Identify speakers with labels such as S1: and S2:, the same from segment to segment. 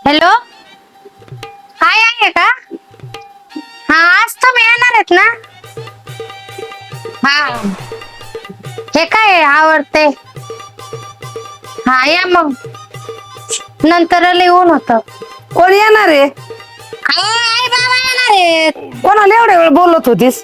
S1: Hello, काय आहे का? हा, आज तुम्ही येणार आहेत ना? हा, हे काय आवडते? हा, या मग. नंतर लिहून होत.
S2: कोण येणार आहे?
S1: आई बाबा येणार आहेत.
S2: कोणाला एवढ्या वेळ बोलत होतीस?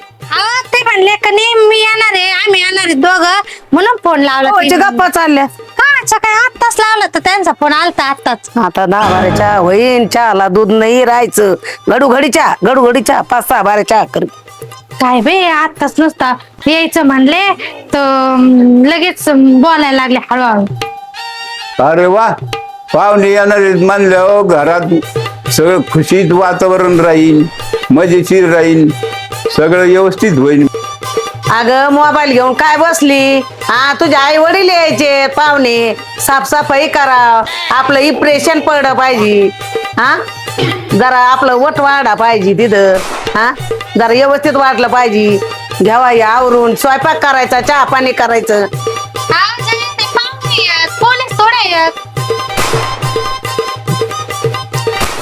S1: ते म्हणले का नाही मी येणार आहे, आम्ही येणार आहे दोघं, म्हणून फोन लावला.
S2: कोणाच्या गप्पा चालल्या?
S1: का सकाळी आत्ताच लावला तर त्यांचा फोन आलता आत्ताच.
S2: आता 10 बारा चहा होईन, चहाला दूध नाही राहायचं. गडूघडी चहा 5-6 बारा चहा कर.
S1: काय बे, आत्ताच नुसता यायचं म्हणले तर लगेच बोलायला लागले हळूहळू.
S3: अरे वा, पाहुणे येणार म्हणल्यावर घरात सगळं खुशीत वातावरण राहील, मजेशीर राहील, सगळं व्यवस्थित होईल.
S2: अगं मोबाईल घेऊन काय बसली? हा, तुझे आई वडील यायचे पाहुणे, साफसफाई करा, आपलं इम्प्रेशन पडलं पाहिजे. हा, जरा आपलं वट वाढा पाहिजे तिथं. हा, जरा व्यवस्थित वाटलं पाहिजे. घ्यावा या आवरून, स्वयंपाक करायचा, चहा पाणी करायचं.
S1: पोलीस थोडे आहेत.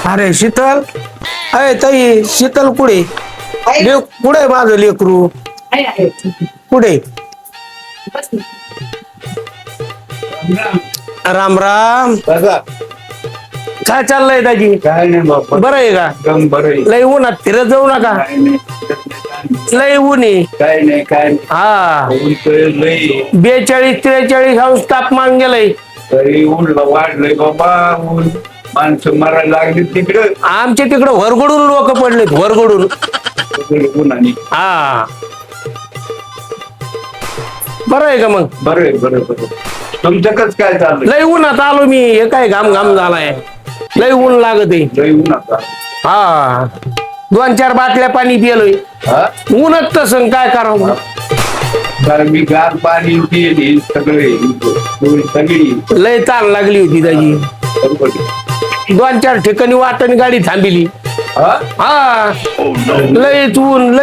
S4: अरे शीतल, अरे ताई शीतल कुठे? कुठे माझं लेकरू? कुठे? राम राम. काय चाललंय दाजी?
S3: काय नाही बाबा,
S4: बरं आहे का?
S3: एकदम बरं आहे.
S4: लय उन्हात फिरत जाऊ नका.
S3: काय नाही,
S4: लय ऊन आहे.
S3: काय नाही, काय नाही.
S4: हा,
S3: ऊन तर लई,
S4: 42-43 अंश तापमान गेलंय.
S3: तरी ऊन वाढलंय बाबा. ऊन माणसं मरायला लागली तिकडं.
S4: आमच्या तिकडं वरगडून लोक पडलेत, वरगडून.
S3: उन्हाने.
S4: हा, बरं आहे का मग?
S3: बरं आहे, बरं. तुमच्याकडच काय चाललंय?
S4: लय उन्हात आलो मी. हे काय घाम झालाय. लय ऊन लागत आहे.
S3: लई उन्हात.
S4: हा, 2-4 बाटल्या पाणी पिलोय.
S3: हा,
S4: ऊनच तसं काय करावं.
S3: कारण मी गार पाणी पिली सगळे सगळी.
S4: लय ताण लागली होती त्याची. 2-4 ठिकाणी वाटण गाडी थांबिली. हा, लयच ऊन.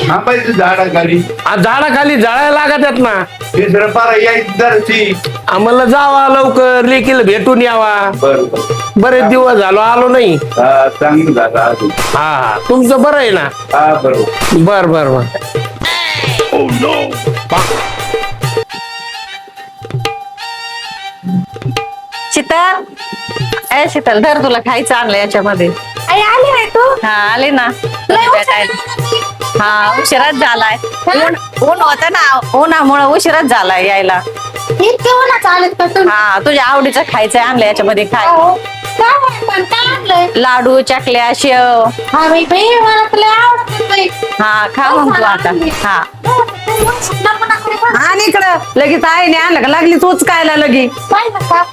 S3: थांबायचं झाडाखाली.
S4: झाडाखाली जाळायला लागत आहेत ना.
S3: तिसरं पारा यायची जरशी.
S4: आम्हाला जावा लवकर, लेकीला भेटून यावा.
S3: बरोबर.
S4: बरेच दिवस झालो आलो नाही.
S3: चांगलं झालं अजून.
S4: हा, तुमचं बरं आहे ना?
S3: हा, बरोबर.
S4: बर.
S5: शीतल, ए शीतल, धर तुला खायचं आणलं याच्यामध्ये.
S1: आई आली नाही तू?
S5: हा, आले ना.
S1: लय
S5: भेटायला. हा, उशिराच झालाय. ऊन होत ना, उन्हामुळे उशिराच झालाय यायला.
S1: इतके उन्हात आलेत का तुम्ही?
S5: हा, तुझ्या आवडीचं खायचं आणलं याच्यामध्ये. खाय.
S1: काय आहे पण, काय आणलंय?
S5: लाडू, चकल्या, शेव.
S1: हा बाई, मला तर लय आवडतं बाई.
S5: हा, खा मग तू आता. हा,
S2: आणि इकडं लगेच आईने आणलं का लागली तूच कायला लगी.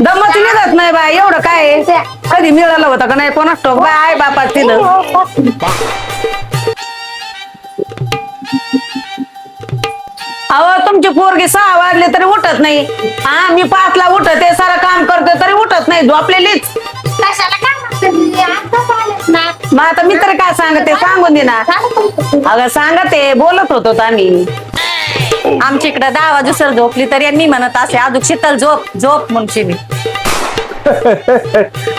S2: दमत निघत नाही बाय. एवढं काय आहे? कधी मिळालं होतं का नाही कोणाच ठोक बाय. आई बापा तिला अहो, तुमची पोरगी 6 वाजले तरी उठत नाही. हा, मी 5 ला उठते, सारं काम करते तरी उठत नाही. झोपलेलीच.
S1: कशाला काय म्हणते मी? आत्ताच आलेत ना.
S2: मग आता मी तरी काय सांगते, सांगून दे ना. अगं सांगते, बोलत होतो आम्ही.
S5: आमच्या इकडे 10 वाजूसर झोपली तरी यांनी म्हणत असे, अजून शीतल झोप म्हणशील.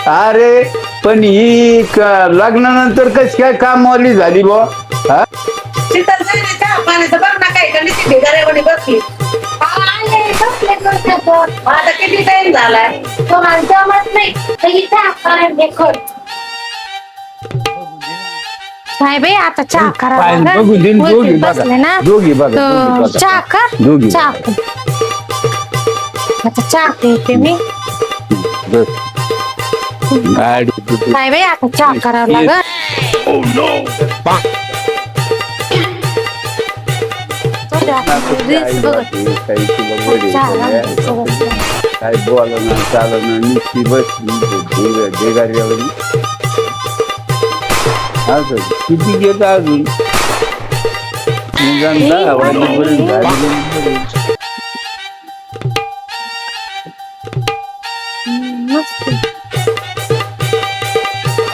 S3: अरे पण ही लग्नानंतर कशी काय कामवाली झाली बुवा? हा,
S2: शीतल जायला चहा पाण्याचं बघ ना, काय करणे ती भिगाऱ्यामध्ये बसली.
S1: आले, बसले करते.
S2: आता किती टाइम झालाय?
S1: तुम्हाला जमत नाही तर इथे आपण देखो. काय बाई, आता चहा करा.
S3: बघून दे, दोघी बघा.
S1: बसले ना,
S3: दोघी बघा,
S1: तर
S3: दोघी बघा.
S1: चहा कर.
S3: दोघी
S1: चहा
S3: बघा.
S1: कर. आता चहा पिते मी.
S3: बस.
S1: काय बाई, आता चहा करावं लागल. रील्स बघत.
S3: काय बोलणं चालणं नुसती बसली ढेगाऱ्यावरी. असं किती घेत अजून निदान 10 वाजेपर्यंत झाली.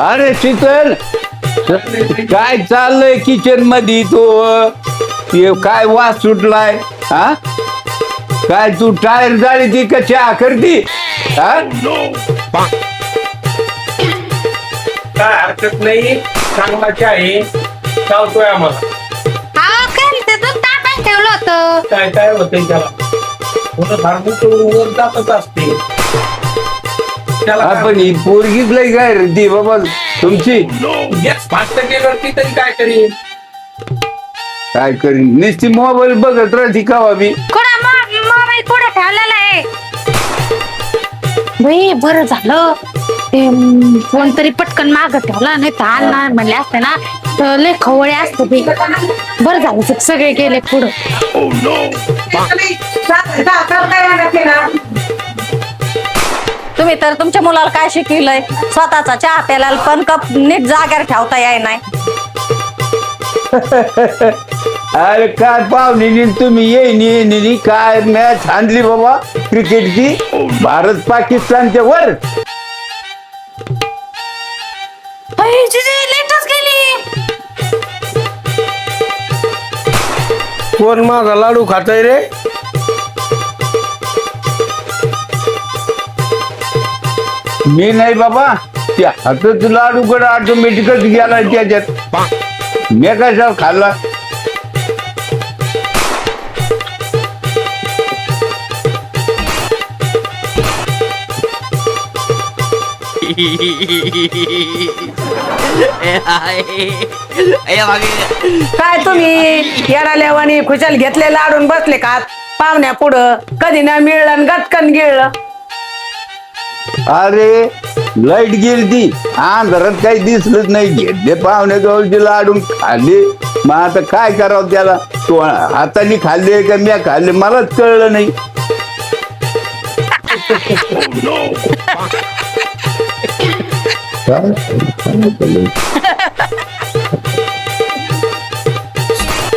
S3: अरे शीतल, काय चाललंय किचन मध्ये? तो काय वास सुटलाय? हा, काय तू टायर जाळी ती का चहा करती? हा,
S4: हरकत नाही, चांगला आहे चावतोय आम्हाला.
S1: अहो काय ते दूध ताटात ठेवलं होतं.
S4: काय काय होतंय त्याला, थोडं धार्मिक वर जातच असते त्याला.
S3: आपण ही पोरगीच लय काय रे ती बाबा तुमची.
S4: गॅस फास्ट केल्यावरती तरी काय करीन.
S3: काय करीन नुसती मोबाईल बघत राहते का बाबी.
S1: कुठं मोबाईल कुठं ठेवलेला आहे. बाई बरं झालं ते फोन तरी पटकन माग ठेवला नाही तर आणणार म्हणले असते ना तर लय खवळे असते बाई. बरं झालं सगळे गेले पुढं.
S5: तुम्ही तर तुमच्या मुलाला काय शिकविलंय, स्वतःचा चहा प्यायला पण कप नीट जागेवर ठेवता याय नाही.
S3: अरे काय पाहुणे तुम्ही येईनी काय मॅच आणली बाबा क्रिकेटची भारत पाकिस्तानच्या वर.
S1: लेटच गेली.
S4: कोण माझा लाडू खातोय रे.
S3: मी नाही बाबा त्या हातात लाडूकडे ऑटोमॅटिकच गेला त्याच्यात. मी कशा खाल्ला.
S2: काय तुम्ही येडाल्यावानी खुशाल घेतले लाडून बसले का पाहुण्या पुढं. कधी ना मिळलं आणि गटकन गिळलं.
S3: अरे लाईट गेली ती अंधारात काही दिसलंच नाही. घेतले पाहुणे जवळचे लाडून खाल्ले. मग आता काय करावं त्याला. तो हाताने खाल्ले का मी खाल्ले मलाच कळलं नाही.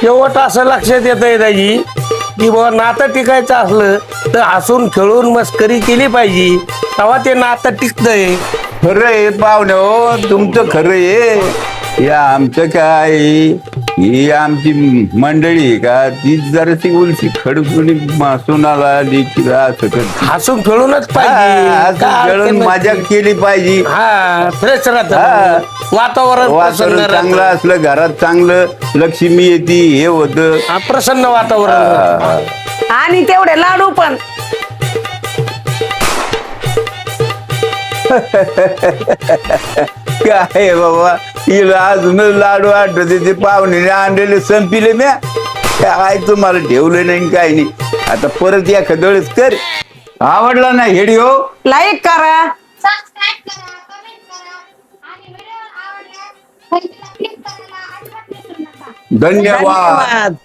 S4: शेवट असं लक्षात येतंय दाजी की बाबा नातं टिकायचं असलं तर हसून खेळून मस्करी केली पाहिजे, तेव्हा ते नातं टिकतंय.
S3: खरं आहे पाहुणे हो तुमचं खरं आहे. या आमचं काय ही आमची मंडळी आहे का ती जराशी उलशी खडकुनी सुनाला लेकीला असं करते.
S4: हसून खेळूनच पाहिजे,
S3: असं
S4: काय
S3: खेळून
S4: अडचण
S3: मजा
S4: नसते.
S3: केली पाहिजे.
S4: हा फ्रेश
S3: हा.
S4: राहत, वातावरण
S3: वातावरण
S4: प्रसन्न
S3: चांगलं
S4: राहतं.
S3: असलं घरात चांगलं लक्ष्मी येते हे होतं.
S4: हा, प्रसन्न वातावरण राहतं.
S2: आणि तेवढे लाडू पण.
S3: काय बाबा हिला अजून लाडू आठवते ते पाहुणे आणलेले संपिले म्या. काय तुम्हाला ठेवलं नाही काही नाही. आता परत एखाद्या वेळेस कर. आवडला ना व्हिडिओ
S2: लाईक करा.
S1: सबस्क्राईब करा, कमेंट करा आणि व्हिडिओ आवडल्यास घंटीला क्लिक करायला अजिबात विसरू नका.
S3: धन्यवाद.
S2: धन्यवाद.